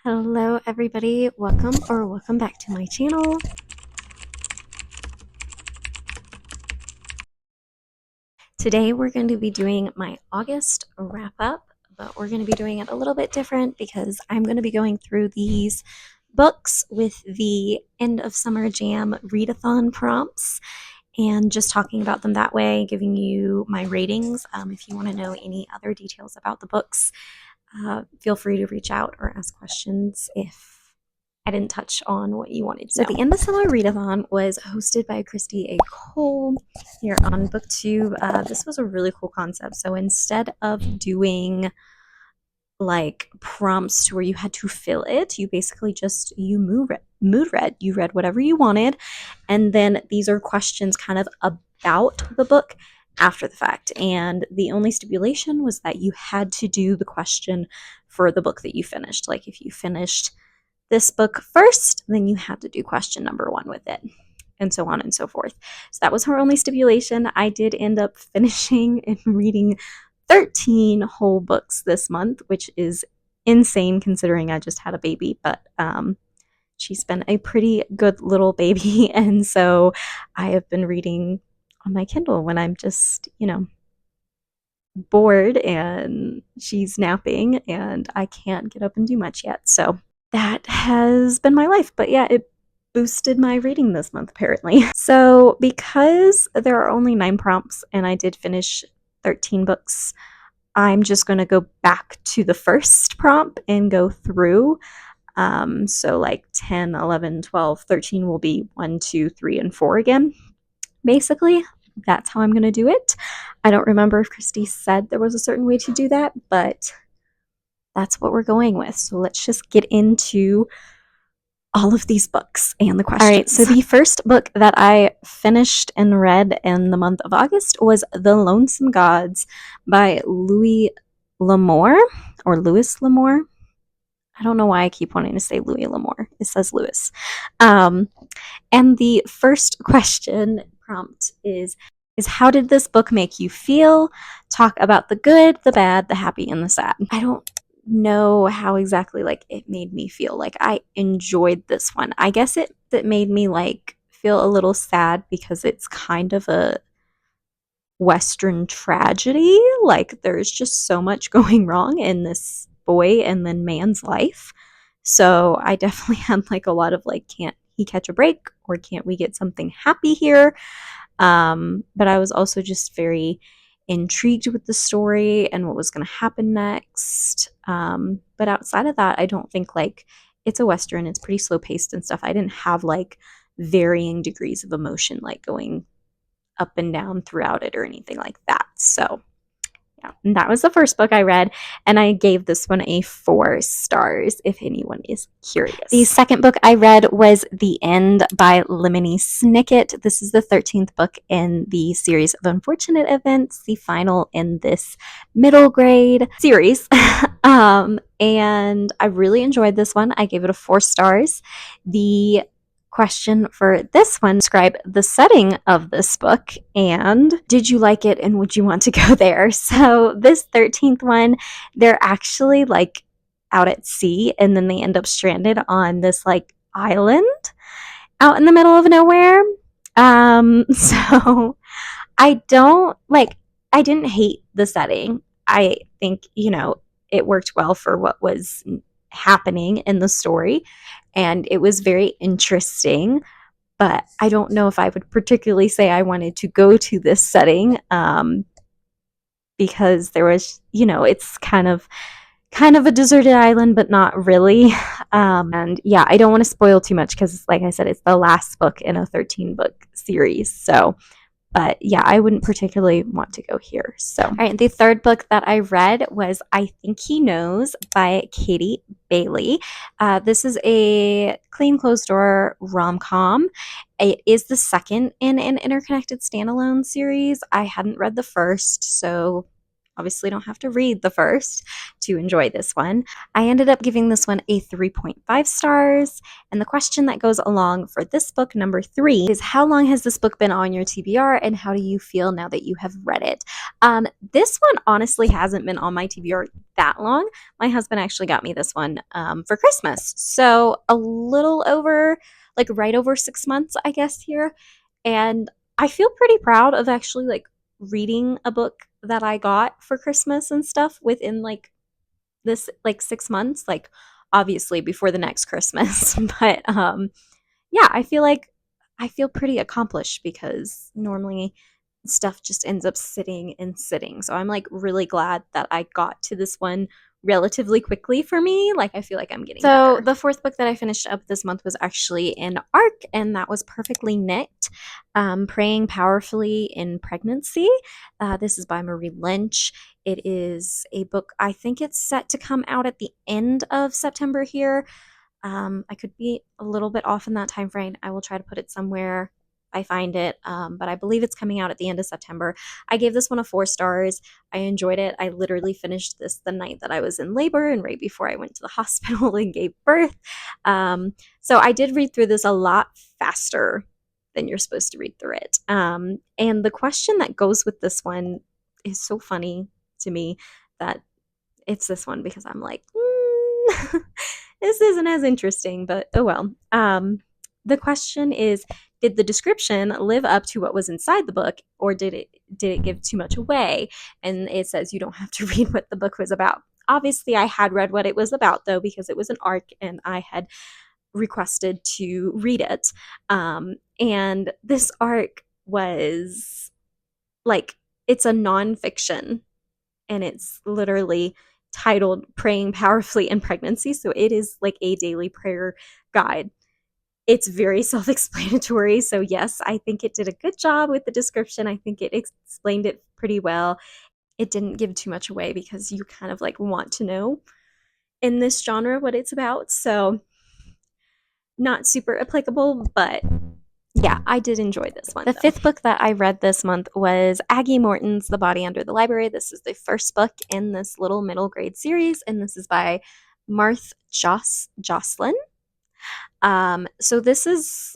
Hello everybody, welcome back to my channel. Today we're going to be doing my August wrap up, but we're going to be doing it a little bit different because I'm going to be going through these books with the End of Summer Jam Readathon prompts and just talking about them that way, giving you my ratings. If you want to know any other details about the books, feel free to reach out or ask questions if I didn't touch on what you wanted to know. So the End of Summer Readathon was hosted by Christy A. Cole here on BookTube. This was a really cool concept. So instead of doing like prompts to where you had to fill it, you basically just mood read. You read whatever you wanted, and then these are questions kind of about the book after the fact. And the only stipulation was that you had to do the question for the book that you finished. Like if you finished this book first, then you had to do question number 1 with it, and so on and so forth. So that was her only stipulation. I did end up finishing and reading 13 whole books this month, which is insane considering I just had a baby, but she's been a pretty good little baby, and so I have been reading on my Kindle when I'm just, bored and she's napping and I can't get up and do much yet. So that has been my life. But yeah, it boosted my reading this month apparently. So because there are only 9 prompts and I did finish 13 books, I'm just going to go back to the first prompt and go through. So like 10, 11, 12, 13 will be 1, 2, 3, and 4 again. Basically, that's how I'm going to do it. I don't remember if Christy said there was a certain way to do that, but that's what we're going with. So let's just get into all of these books and the questions. All right, so the first book that I finished and read in the month of August was The Lonesome Gods by Louis L'Amour, or Louis L'Amour. I don't know why I keep wanting to say Louis L'Amour. It says Louis. And the first question prompt is how did this book make you feel? Talk about the good, the bad, the happy, and the sad. I don't know how exactly it made me feel. I enjoyed this one. I guess it made me feel a little sad because it's kind of a Western tragedy. There's just so much going wrong in this boy and then man's life. So I definitely had a lot of can't he catch a break, or can't we get something happy here? But I was also just very intrigued with the story and what was going to happen next. But outside of that, I don't think it's a Western. It's pretty slow paced and stuff. I didn't have varying degrees of emotion going up and down throughout it or anything like that. So yeah, and that was the first book I read, and I gave this one a 4 stars if anyone is curious. The second book I read was The End by Lemony Snicket. This is the 13th book in the series of Unfortunate Events, the final in this middle grade series. And I really enjoyed this one. I gave it a 4 stars. The question for this one: describe the setting of this book, and did you like it, and would you want to go there? So this 13th one, they're actually out at sea, and then they end up stranded on this island out in the middle of nowhere. So I didn't hate the setting. I think it worked well for what was happening in the story, and it was very interesting, but I don't know if I would particularly say I wanted to go to this setting, because there was, it's kind of a deserted island, but not really. And yeah, I don't want to spoil too much because, like I said, it's the last book in a 13-book series. So, but yeah, I wouldn't particularly want to go here. So, all right, the third book that I read was I Think He Knows by Katie Bailey. This is a clean closed door rom-com. It is the second in an interconnected standalone series. I hadn't read the first, so obviously don't have to read the first to enjoy this one. I ended up giving this one a 3.5 stars. And the question that goes along for this book, number 3, is how long has this book been on your TBR and how do you feel now that you have read it? This one honestly hasn't been on my TBR that long. My husband actually got me this one for Christmas. So a little over, like right over 6 months, I guess, here. And I feel pretty proud of actually like reading a book that I got for Christmas and stuff within like this like 6 months, like obviously before the next Christmas. But yeah, I feel pretty accomplished because normally stuff just ends up sitting and sitting. So I'm like really glad that I got to this one relatively quickly for me. Like I feel like I'm getting better. The fourth book that I finished up this month was actually an arc, and that was Perfectly Knit, Praying Powerfully in Pregnancy. This is by Marie Lynch. It is a book, I think it's set to come out at the end of September here. I could be a little bit off in that time frame. I will try to put it somewhere if I find it, but I believe it's coming out at the end of September. I gave this one a 4 stars. I enjoyed it. I literally finished this the night that I was in labor and right before I went to the hospital and gave birth. So I did read through this a lot faster than you're supposed to read through it. And the question that goes with this one is so funny to me that it's this one because I'm like, this isn't as interesting, but oh well. The question is, did the description live up to what was inside the book, or did it give too much away? And it says you don't have to read what the book was about. Obviously, I had read what it was about though, because it was an arc and I had requested to read it. And this arc was like, it's a nonfiction, and it's literally titled Praying Powerfully in Pregnancy. So it is like a daily prayer guide. It's very self-explanatory. So yes, I think it did a good job with the description. I think it explained it pretty well. It didn't give too much away because you kind of like want to know in this genre what it's about. So not super applicable, but yeah, I did enjoy this one. The fifth book that I read this month was Aggie Morton's The Body Under the Library. This is the first book in this little middle grade series, and this is by Marthe Jocelyn. So this is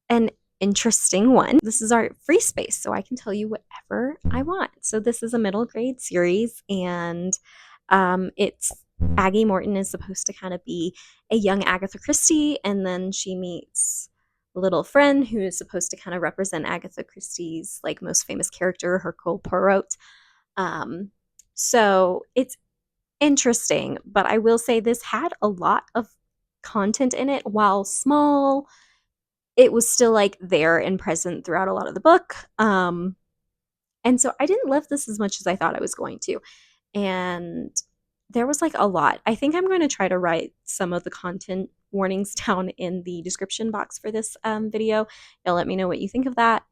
an interesting one. This is our free space, so I can tell you whatever I want. So this is a middle grade series, and it's Aggie Morton is supposed to kind of be a young Agatha Christie, and then she meets a little friend who is supposed to kind of represent Agatha Christie's like most famous character, Hercule Poirot. So it's interesting, but I will say this had a lot of content in it. While small, it was still like there and present throughout a lot of the book. And so I didn't love this as much as I thought I was going to. And there was like a lot. I think I'm going to try to write some of the content warnings down in the description box for this video. You'll let me know what you think of that.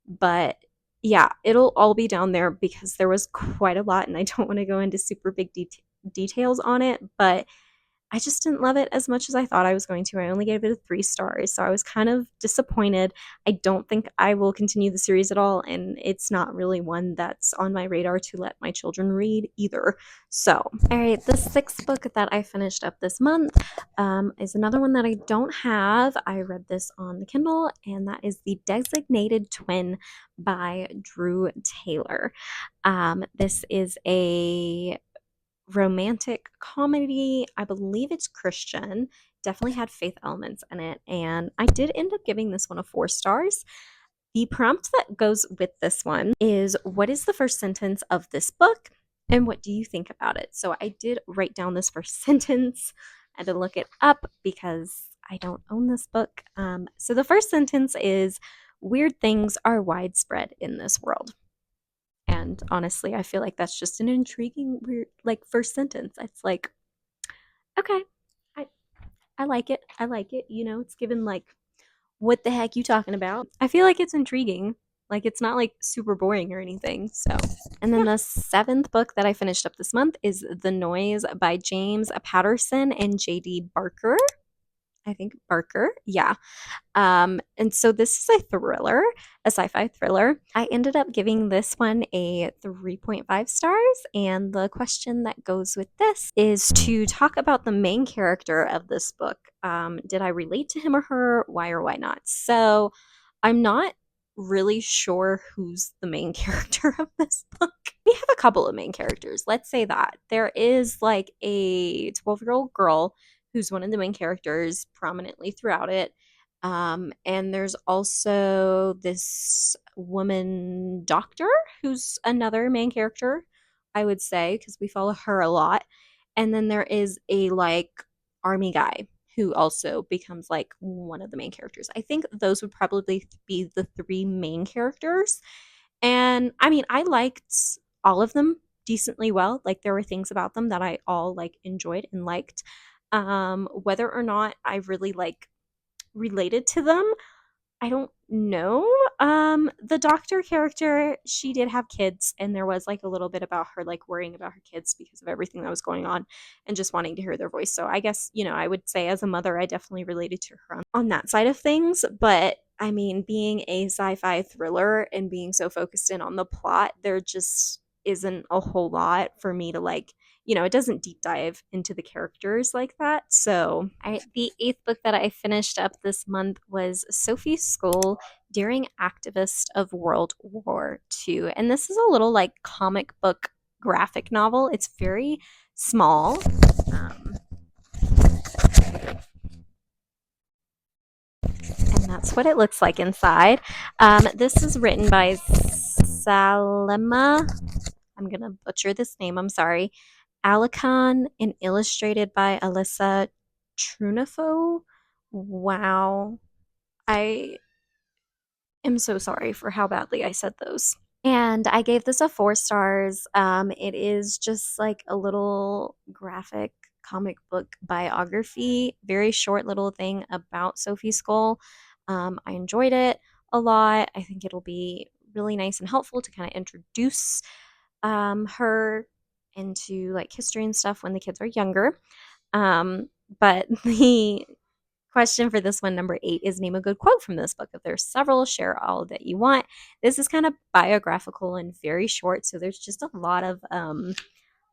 But yeah, it'll all be down there because there was quite a lot and I don't want to go into super big details on it, but I just didn't love it as much as I thought I was going to. I only gave it a 3 stars, so I was kind of disappointed. I don't think I will continue the series at all, and it's not really one that's on my radar to let my children read either. So, all right, the 6th book that I finished up this month is another one that I don't have. I read this on the Kindle, and that is The Designated Twin by Drew Taylor. This is a romantic comedy. I believe it's Christian. Definitely had faith elements in it. And I did end up giving this one a 4 stars. The prompt that goes with this one is, what is the first sentence of this book? And what do you think about it? So I did write down this first sentence. I had to look it up because I don't own this book. So the first sentence is, weird things are widespread in this world. And honestly, I feel like that's just an intriguing, weird, like first sentence. It's like, okay, I like it. I like it. You know, it's given like, what the heck you talking about? I feel like it's intriguing. Like it's not like super boring or anything. So, and then the 7th book that I finished up this month is The Noise by James Patterson and J.D. Barker. I think Barker. Yeah. And so this is a thriller, a sci-fi thriller. I ended up giving this one a 3.5 stars, and the question that goes with this is to talk about the main character of this book. Did I relate to him or her? Why or why not? So I'm not really sure who's the main character of this book. We have a couple of main characters. Let's say that. There is like a 12-year-old girl who's one of the main characters prominently throughout it. And there's also this woman doctor who's another main character, I would say, because we follow her a lot. And then there is a like army guy who also becomes like one of the main characters. I think those would probably be the three main characters. And I mean, I liked all of them decently well. Like there were things about them that I all like enjoyed and liked. Whether or not I really like related to them, I don't know. The doctor character, she did have kids, and there was like a little bit about her like worrying about her kids because of everything that was going on and just wanting to hear their voice. So I guess, I would say as a mother, I definitely related to her on that side of things. But I mean, being a sci-fi thriller and being so focused in on the plot, there just isn't a whole lot for me to like, it doesn't deep dive into the characters like that. So, the eighth book that I finished up this month was Sophie's School, Daring Activist of World War II. And this is a little like comic book graphic novel. It's very small. Um, and that's what it looks like inside. This is written by Salema. I'm going to butcher this name. I'm sorry. Alicon and illustrated by Alyssa Trunafo. Wow. I am so sorry for how badly I said those. And I gave this a 4 stars. It is just like a little graphic comic book biography, very short little thing about Sophie Skull. I enjoyed it a lot. I think it'll be really nice and helpful to kind of introduce her into like history and stuff when the kids are younger. But the question for this one, number 8, is name a good quote from this book. If there's several, share all that you want. This is kind of biographical and very short, so there's just a lot of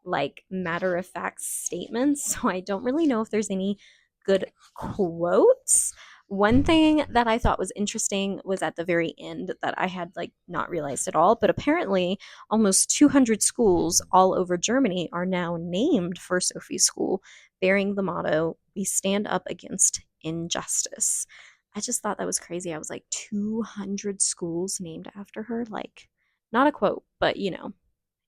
like matter of fact statements. So I don't really know if there's any good quotes. One thing that I thought was interesting was at the very end that I had like not realized at all, but apparently almost 200 schools all over Germany are now named for Sophie's School, bearing the motto, "We stand up against injustice." I just thought that was crazy. I was like, 200 schools named after her? Like, not a quote, but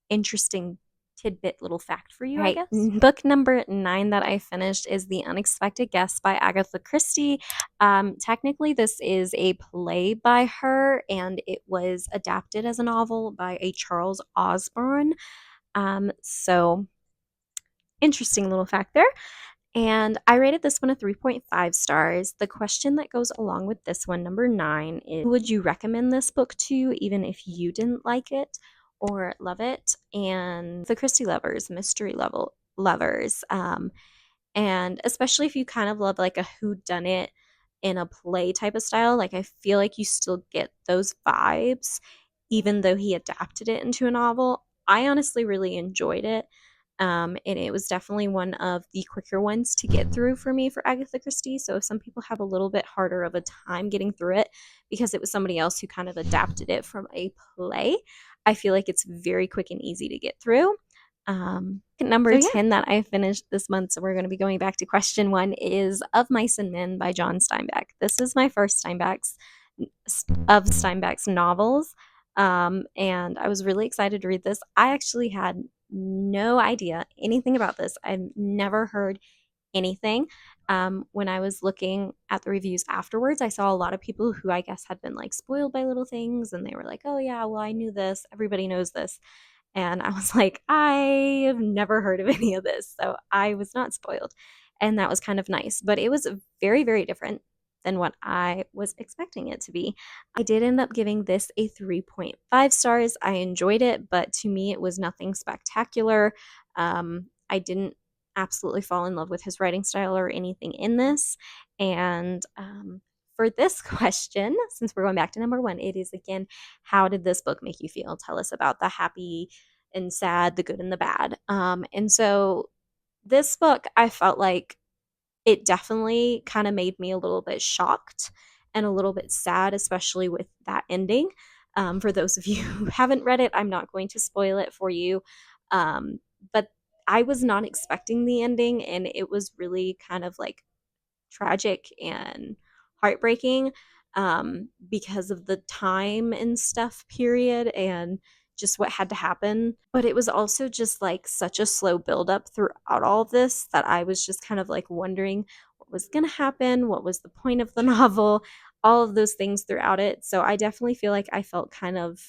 interesting tidbit little fact for you, right. I guess. Book number 9 that I finished is The Unexpected Guest by Agatha Christie. Technically, this is a play by her, and it was adapted as a novel by a Charles Osborne. So interesting little fact there. And I rated this one a 3.5 stars. The question that goes along with this one, number 9, is would you recommend this book to even if you didn't like it or love it? And the Christie lovers, mystery level lovers, and especially if you kind of love like a whodunit in a play type of style, like I feel like you still get those vibes, even though he adapted it into a novel. I honestly really enjoyed it. And it was definitely one of the quicker ones to get through for me for Agatha Christie. So if some people have a little bit harder of a time getting through it because it was somebody else who kind of adapted it from a play, I feel like it's very quick and easy to get through. Number 10 that I finished this month, so we're going to be going back to question 1, is Of Mice and Men by John Steinbeck. This is my first of Steinbeck's novels, and I was really excited to read this. I actually had no idea anything about this. I've never heard anything. When I was looking at the reviews afterwards, I saw a lot of people who I guess had been like spoiled by little things, and they were like, "Oh yeah, well I knew this. Everybody knows this." And I was like, I have never heard of any of this. So I was not spoiled. And that was kind of nice. But it was very, very different than what I was expecting it to be. I did end up giving this a 3.5 stars. I enjoyed it, but to me, it was nothing spectacular. I didn't absolutely fall in love with his writing style or anything in this. And for this question, since we're going back to number one, it is again, how did this book make you feel? Tell us about the happy and sad, the good and the bad. And so this book, I felt like it definitely kind of made me a little bit shocked and a little bit sad, especially with that ending. For those of you who haven't read it, I'm not going to spoil it for you. But I was not expecting the ending, and it was really kind of like tragic and heartbreaking because of the time and stuff period and just what had to happen. But it was also just like such a slow buildup throughout all of this that I was just kind of like wondering what was going to happen, what was the point of the novel, all of those things throughout it. So I definitely feel like I felt kind of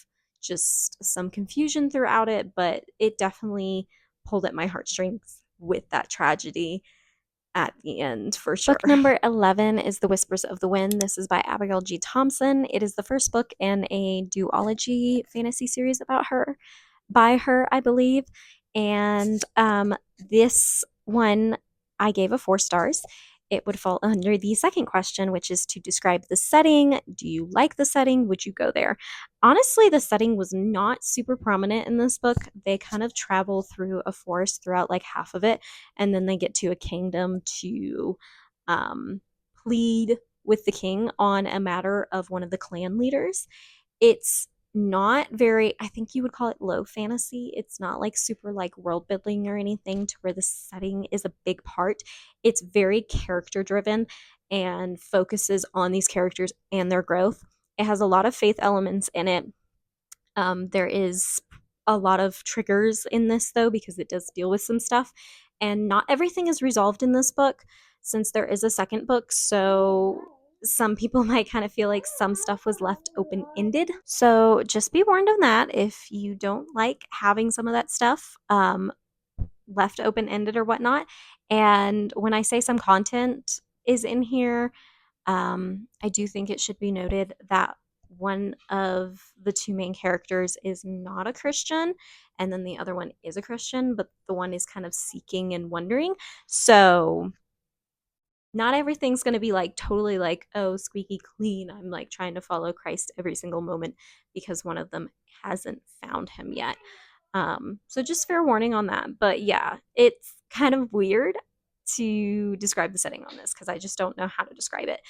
just some confusion throughout it, but it definitely pulled at my heartstrings with that tragedy at the end for sure. Book number 11 is The Whispers of the Wind. This is by Abigail G. Thompson. It is the first book in a duology fantasy series about her, by her, I believe. And this one I gave a 4 stars. It would fall under the second question, which is to describe the setting. Do you like the setting? Would you go there? Honestly, the setting was not super prominent in this book. They kind of travel through a forest throughout like half of it, and then they get to a kingdom to plead with the king on a matter of one of the clan leaders. It's not very, I think you would call it low fantasy. It's not like super like world building or anything to where the setting is a big part. It's very character driven and focuses on these characters and their growth. It has a lot of faith elements in it. There is a lot of triggers in this though, because it does deal with some stuff, and not everything is resolved in this book since there is a second book. So some people might kind of feel like some stuff was left open ended. So just be warned on that if you don't like having some of that stuff left open ended or whatnot. And when I say some content is in here, I do think it should be noted that one of the two main characters is not a Christian, and then the other one is a Christian, but the one is kind of seeking and wondering. So not everything's going to be like totally like, oh, squeaky clean. I'm like trying to follow Christ every single moment because one of them hasn't found him yet. So just fair warning on that. But yeah, it's kind of weird to describe the setting on this because I just don't know how to describe it.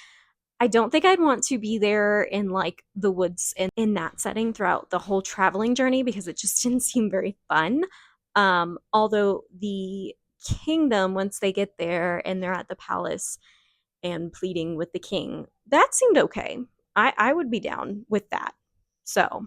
I don't think I'd want to be there in like the woods in that setting throughout the whole traveling journey because it just didn't seem very fun. Although the kingdom, once they get there and they're at the palace and pleading with the king, that seemed okay. I would be down with that. So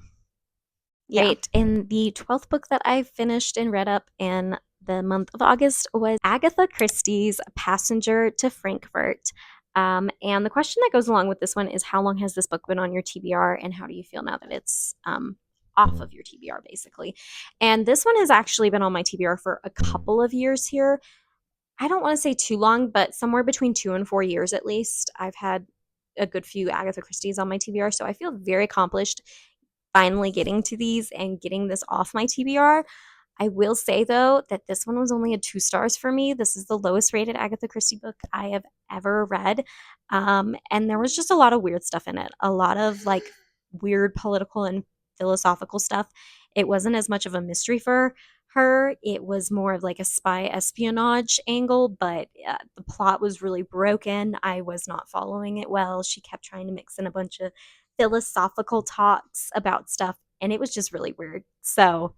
yeah. Right. And the 12th book that I finished and read up in the month of August was Agatha Christie's Passenger to Frankfurt. And the question that goes along with this one is, how long has this book been on your TBR, and how do you feel now that it's off of your TBR, basically? And this one has actually been on my TBR for a couple of years here. I don't want to say too long, but somewhere between 2 and 4 years at least. I've had a good few Agatha Christie's on my TBR, so I feel very accomplished finally getting to these and getting this off my TBR. I will say though that this one was only a 2 stars for me. This is the lowest rated Agatha Christie book I have ever read. And there was just a lot of weird stuff in it, a lot of like weird political and philosophical stuff. It wasn't as much of a mystery for her. It was more of like a spy espionage angle, but the plot was really broken. I was not following it well. She kept trying to mix in a bunch of philosophical talks about stuff, and it was just really weird. So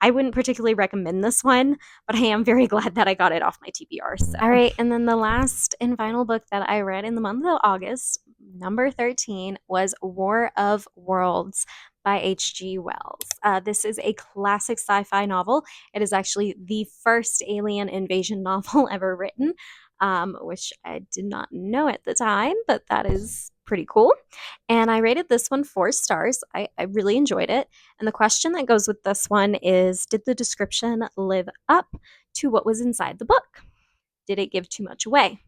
I wouldn't particularly recommend this one, but I am very glad that I got it off my TBR. So. All right, and then the last and final book that I read in the month of August, number 13, was War of Worlds by H.G. Wells. This is a classic sci-fi novel. It is actually the first alien invasion novel ever written, which I did not know at the time, but that is pretty cool. And I rated this one 4 stars. I really enjoyed it. And the question that goes with this one is, did the description live up to what was inside the book? Did it give too much away?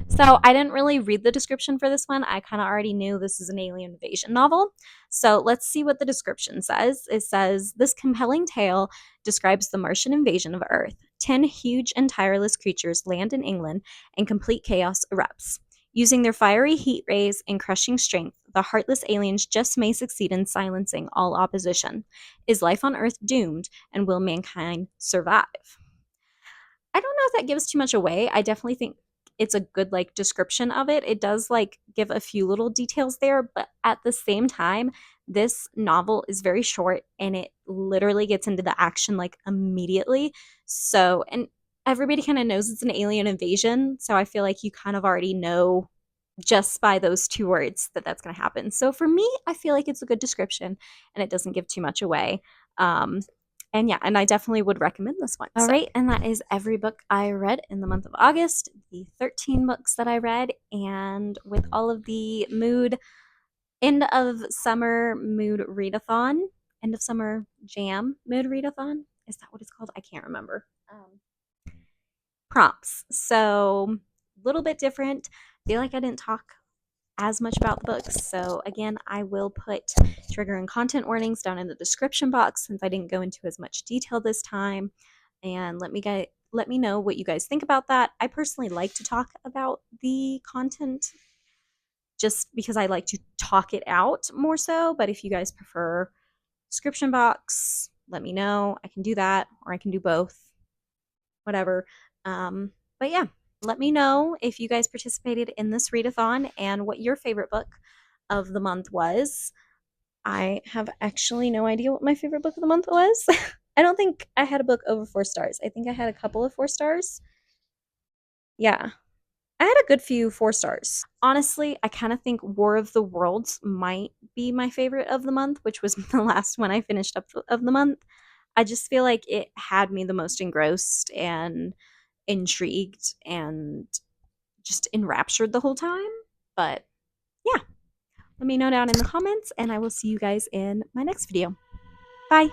So I didn't really read the description for this one. I kind of already knew this is an alien invasion novel. So let's see what the description says. It says, this compelling tale describes the Martian invasion of Earth. 10 huge and tireless creatures land in England, and complete chaos erupts. Using their fiery heat rays and crushing strength, the heartless aliens just may succeed in silencing all opposition. Is life on Earth doomed, and will mankind survive? I don't know if that gives too much away. I definitely think it's a good like description of it. It does like give a few little details there, but at the same time, this novel is very short and it literally gets into the action like immediately. So, and everybody kind of knows it's an alien invasion, so I feel like you kind of already know just by those two words that that's going to happen. So for me, I feel like it's a good description and it doesn't give too much away. Um, and yeah, and I definitely would recommend this one. All right, and that is every book I read in the month of August, the 13 books that I read, and with all of the end of summer mood readathon, end of summer jam mood readathon. Is that what it's called? I can't remember. Prompts. So a little bit different. I feel like I didn't talk as much about the books. So again, I will put trigger and content warnings down in the description box since I didn't go into as much detail this time. And let me know what you guys think about that. I personally like to talk about the content just because I like to talk it out more so. But if you guys prefer description box, let me know. I can do that, or I can do both. Whatever. But yeah, let me know if you guys participated in this readathon and what your favorite book of the month was. I have actually no idea what my favorite book of the month was. I don't think I had a book over 4 stars. I think I had a couple of 4 stars. Yeah, I had a good few 4 stars. Honestly, I kind of think War of the Worlds might be my favorite of the month, which was the last one I finished up of the month. I just feel like it had me the most engrossed and intrigued and just enraptured the whole time. But yeah, let me know down in the comments, and I will see you guys in my next video. Bye.